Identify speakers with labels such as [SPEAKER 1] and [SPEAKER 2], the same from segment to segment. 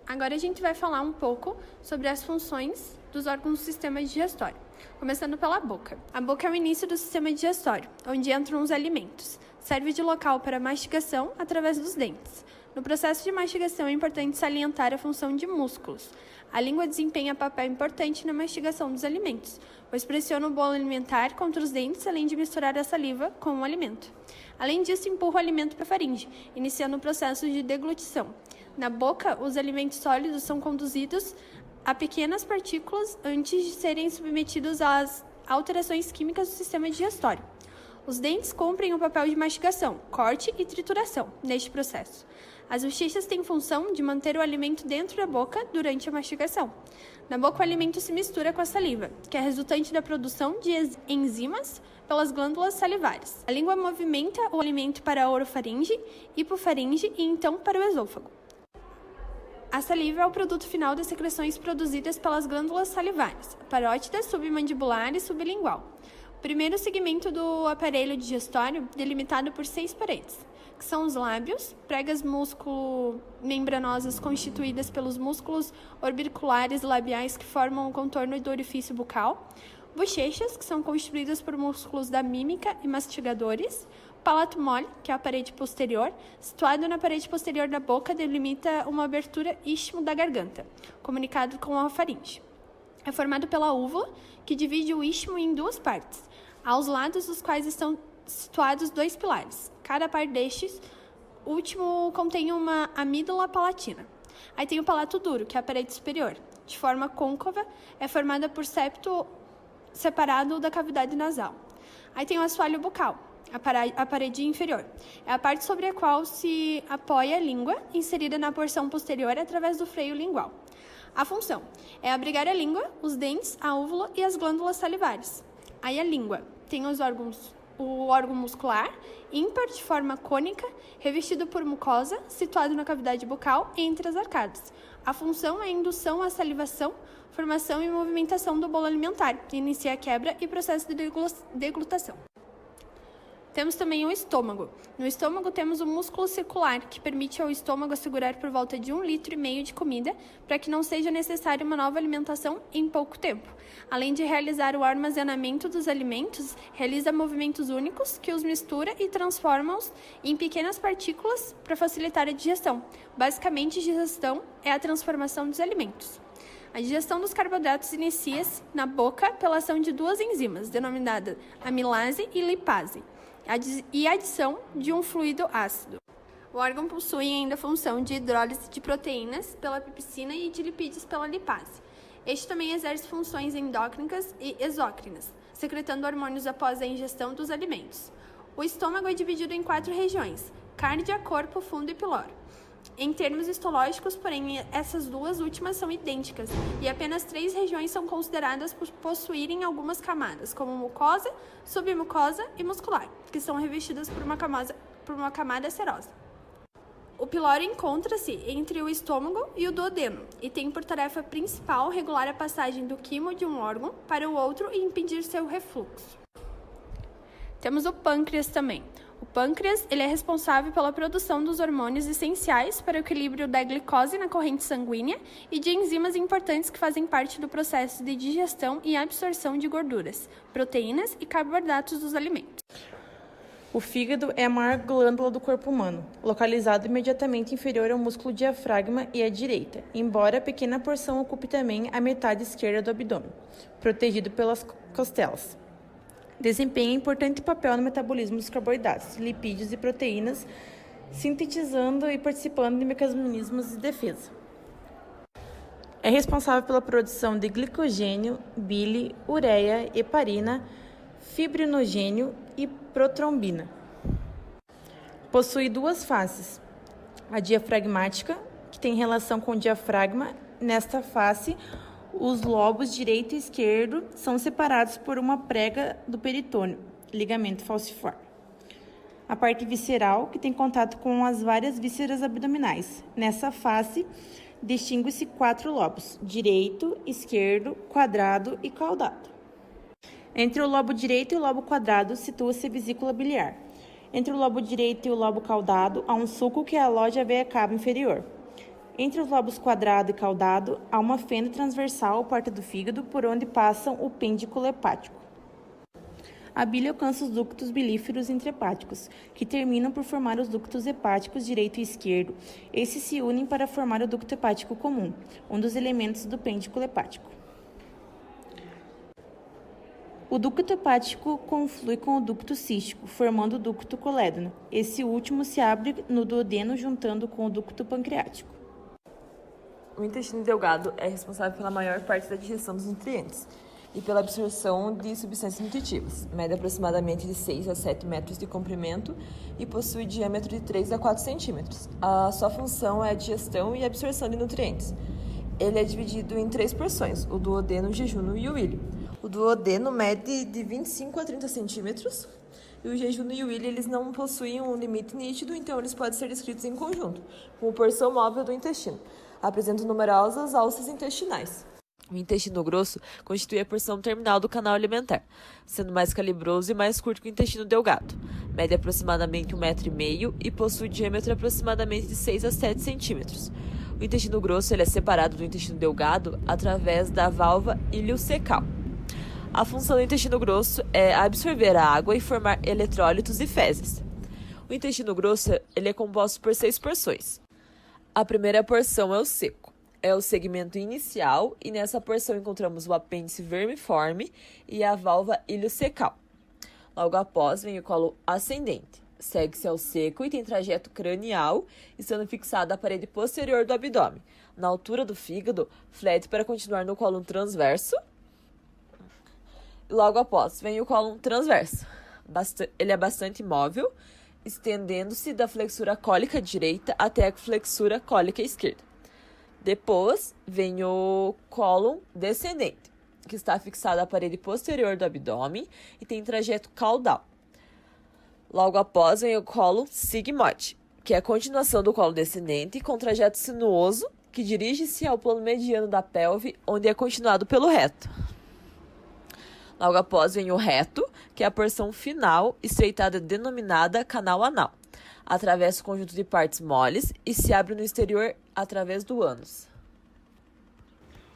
[SPEAKER 1] Agora a gente vai falar um pouco sobre as funções dos órgãos do sistema digestório, começando pela boca. A boca é o início do sistema digestório, onde entram os alimentos. Serve de local para mastigação através dos dentes. No processo de mastigação é importante salientar a função de músculos. A língua desempenha papel importante na mastigação dos alimentos, pois pressiona o bolo alimentar contra os dentes, além de misturar a saliva com o alimento. Além disso, empurra o alimento para a faringe, iniciando o processo de deglutição. Na boca, os alimentos sólidos são conduzidos a pequenas partículas antes de serem submetidos às alterações químicas do sistema digestório. Os dentes cumprem o papel de mastigação, corte e trituração neste processo. As bochechas têm função de manter o alimento dentro da boca durante a mastigação. Na boca, o alimento se mistura com a saliva, que é resultante da produção de enzimas pelas glândulas salivares. A língua movimenta o alimento para a orofaringe, hipofaringe e então para o esôfago. A saliva é o produto final das secreções produzidas pelas glândulas salivares, parótida, submandibular e sublingual. O primeiro segmento do aparelho digestório delimitado por 6 paredes, que são os lábios, pregas músculo-membranosas constituídas pelos músculos orbiculares labiais que formam o contorno do orifício bucal, bochechas, que são constituídas por músculos da mímica e mastigadores, palato mole, que é a parede posterior, situado na parede posterior da boca, delimita uma abertura istmo da garganta, comunicado com a faringe. É formado pela úvula, que divide o istmo em 2 partes, aos lados dos quais estão situados 2 pilares. Cada par destes, o último contém uma amígdala palatina. Aí tem o palato duro, que é a parede superior, de forma côncava, é formada por septo separado da cavidade nasal. Aí tem o assoalho bucal, a parede inferior. É a parte sobre a qual se apoia a língua, inserida na porção posterior através do freio lingual. A função é abrigar a língua, os dentes, a úvula e as glândulas salivares. Aí a língua tem o órgão muscular, ímpar de forma cônica, revestido por mucosa, situado na cavidade bucal entre as arcadas. A função é a indução à salivação, formação e movimentação do bolo alimentar, inicia a quebra e processo de deglutação. Temos também o estômago. No estômago temos o músculo circular, que permite ao estômago assegurar por volta de 1,5 litro de comida, para que não seja necessária uma nova alimentação em pouco tempo. Além de realizar o armazenamento dos alimentos, realiza movimentos únicos que os mistura e transforma-os em pequenas partículas para facilitar a digestão. Basicamente, digestão é a transformação dos alimentos. A digestão dos carboidratos inicia-se na boca pela ação de 2 enzimas, denominadas amilase e lipase, e a adição de um fluido ácido. O órgão possui ainda a função de hidrólise de proteínas pela pepsina e de lipídios pela lipase. Este também exerce funções endócrinas e exócrinas, secretando hormônios após a ingestão dos alimentos. O estômago é dividido em 4 regiões: cárdia, corpo, fundo e piloro. Em termos histológicos, porém, essas 2 últimas são idênticas e apenas 3 regiões são consideradas por possuírem algumas camadas, como mucosa, submucosa e muscular, que são revestidas por uma camada serosa. O piloro encontra-se entre o estômago e o duodeno e tem por tarefa principal regular a passagem do quimo de um órgão para o outro e impedir seu refluxo. Temos o pâncreas também. O pâncreas ele é responsável pela produção dos hormônios essenciais para o equilíbrio da glicose na corrente sanguínea e de enzimas importantes que fazem parte do processo de digestão e absorção de gorduras, proteínas e carboidratos dos alimentos.
[SPEAKER 2] O fígado é a maior glândula do corpo humano, localizado imediatamente inferior ao músculo diafragma e à direita, embora a pequena porção ocupe também a metade esquerda do abdômen, protegido pelas costelas. Desempenha importante papel no metabolismo dos carboidratos, lipídios e proteínas, sintetizando e participando de mecanismos de defesa. É responsável pela produção de glicogênio, bile, ureia, heparina, fibrinogênio e protrombina. Possui 2 faces: a diafragmática, que tem relação com o diafragma. Nesta face, os lobos direito e esquerdo são separados por uma prega do peritônio, ligamento falciforme. A parte visceral, que tem contato com as várias vísceras abdominais. Nessa face, distingue-se 4 lobos: direito, esquerdo, quadrado e caudado. Entre o lobo direito e o lobo quadrado situa-se a vesícula biliar. Entre o lobo direito e o lobo caudado há um sulco que aloja a veia cava inferior. Entre os lobos quadrado e caudado há uma fenda transversal à porta do fígado por onde passam o pêndiculo hepático. A bile alcança os ductos bilíferos intrahepáticos, que terminam por formar os ductos hepáticos direito e esquerdo. Esses se unem para formar o ducto hepático comum, um dos elementos do pêndiculo hepático. O ducto hepático conflui com o ducto cístico, formando o ducto colédono. Esse último se abre no duodeno juntando com o ducto pancreático.
[SPEAKER 3] O intestino delgado é responsável pela maior parte da digestão dos nutrientes e pela absorção de substâncias nutritivas. Mede aproximadamente de 6 a 7 metros de comprimento e possui diâmetro de 3 a 4 centímetros. A sua função é a digestão e absorção de nutrientes. Ele é dividido em 3 porções, o duodeno, o jejuno e o ilho. O duodeno mede de 25 a 30 centímetros e o jejuno e o ilho eles não possuem um limite nítido, então eles podem ser descritos em conjunto, como porção móvel do intestino. Apresentam numerosas alças intestinais. O intestino grosso constitui a porção terminal do canal alimentar, sendo mais calibroso e mais curto que o intestino delgado. Mede aproximadamente 1,5 m e possui diâmetro aproximadamente de 6 a 7 centímetros. O intestino grosso ele é separado do intestino delgado através da válvula iliocecal. A função do intestino grosso é absorver a água e formar eletrólitos e fezes. O intestino grosso ele é composto por 6 porções. A primeira porção é o seco. É o segmento inicial e nessa porção encontramos o apêndice vermiforme e a válvula iliocecal. Logo após vem o colo ascendente. Segue-se ao seco e tem trajeto cranial, estando fixado à parede posterior do abdômen. Na altura do fígado, flete para continuar no colo transverso. Logo após vem o colo transverso. Ele é bastante móvel, estendendo-se da flexura cólica direita até a flexura cólica esquerda. Depois vem o cólon descendente, que está fixado à parede posterior do abdômen e tem trajeto caudal. Logo após vem o cólon sigmoide, que é a continuação do cólon descendente com trajeto sinuoso, que dirige-se ao plano mediano da pelve, onde é continuado pelo reto. Logo após vem o reto, que é a porção final estreitada denominada canal anal. Atravessa o conjunto de partes moles e se abre no exterior através do ânus.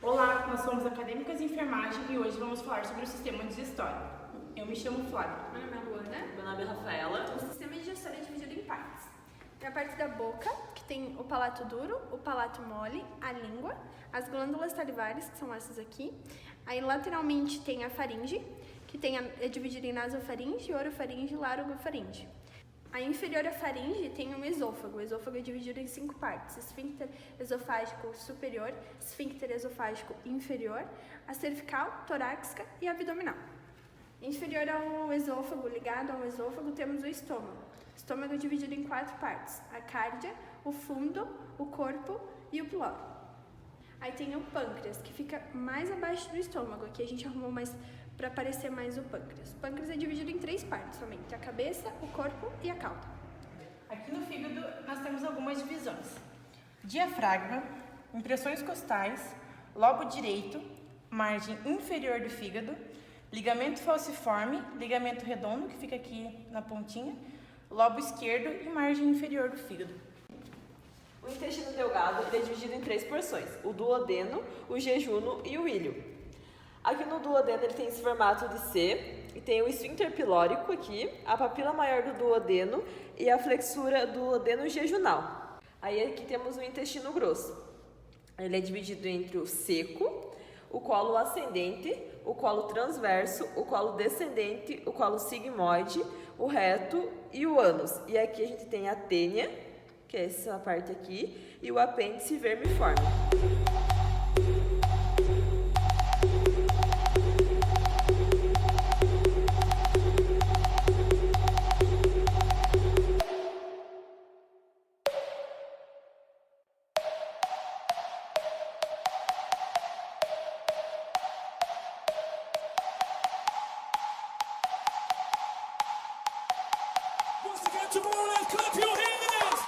[SPEAKER 2] Olá, nós somos acadêmicas de enfermagem e hoje vamos falar sobre o sistema digestório. Eu me chamo Flávia.
[SPEAKER 1] Meu nome é Luana.
[SPEAKER 3] Meu nome é Rafaela.
[SPEAKER 1] O sistema digestório é dividido em partes. Tem a parte da boca, que tem o palato duro, o palato mole, a língua, as glândulas salivares, que são essas aqui. Aí lateralmente tem a faringe, que é dividida em nasofaringe, orofaringe e laringofaringe. A inferior à faringe tem um esôfago. O esôfago é dividido em 5 partes: esfíncter esofágico superior, esfíncter esofágico inferior, a cervical, torácica e abdominal. Inferior ao esôfago, ligado ao esôfago, temos o estômago. O estômago é dividido em 4 partes: a cárdia, o fundo, o corpo e o piloro. Aí tem o pâncreas, que fica mais abaixo do estômago. Aqui a gente arrumou mais para parecer mais o pâncreas. O pâncreas é dividido em 3 partes somente: a cabeça, o corpo e a cauda.
[SPEAKER 2] Aqui no fígado nós temos algumas divisões: diafragma, impressões costais, lobo direito, margem inferior do fígado, ligamento falciforme, ligamento redondo, que fica aqui na pontinha, lobo esquerdo e margem inferior do fígado.
[SPEAKER 3] O intestino delgado ele é dividido em 3 porções: o duodeno, o jejuno e o ilho. Aqui no duodeno ele tem esse formato de C e tem o esfíncter pilórico aqui, a papila maior do duodeno e a flexura do duodeno jejunal. Aí aqui temos o intestino grosso. Ele é dividido entre o seco, o colo ascendente, o colo transverso, o colo descendente, o colo sigmoide, o reto e o ânus. E aqui a gente tem a tênia, que é essa parte aqui, e o apêndice vermiforme.
[SPEAKER 4] Clap your hands!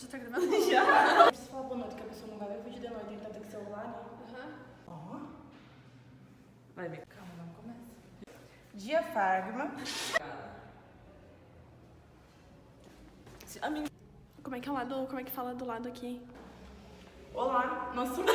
[SPEAKER 1] Já tá gravando?
[SPEAKER 2] Já. Preciso falar boa noite, que a pessoa não vai ver o vídeo de noite, então tem que ter celular, né? Ó.
[SPEAKER 3] Vai, amiga.
[SPEAKER 2] Calma, não começa. Diafragma.
[SPEAKER 3] Amiga.
[SPEAKER 1] Como é que fala do lado aqui?
[SPEAKER 2] Olá, nós somos...